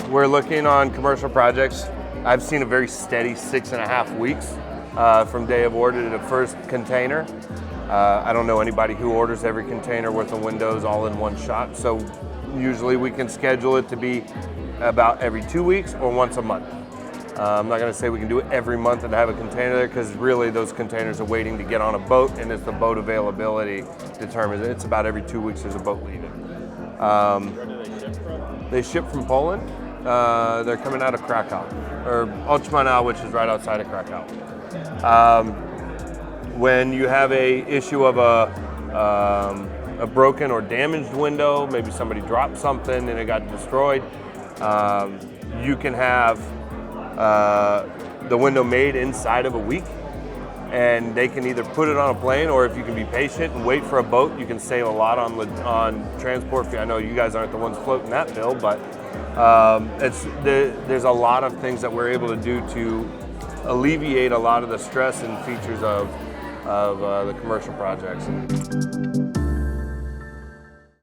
we're looking on commercial projects. I've seen a very steady 6.5 weeks from day of order to the first container. I don't know anybody who orders every container worth of windows all in one shot, so usually we can schedule it to be about every 2 weeks or once a month. I'm not going to say we can do it every month and have a container there, because really those containers are waiting to get on a boat, and it's the boat availability determines it. It's about every 2 weeks there's a boat leaving. Where do they ship from? They ship from Poland. They're coming out of Krakow, or Ochmanał, which is right outside of Krakow. When you have a issue of a broken or damaged window, maybe somebody dropped something and it got destroyed, you can have the window made inside of a week, and they can either put it on a plane, or if you can be patient and wait for a boat, you can save a lot on transport fee. I know you guys aren't the ones floating that bill, but there's a lot of things that we're able to do to alleviate a lot of the stress and features of the commercial projects.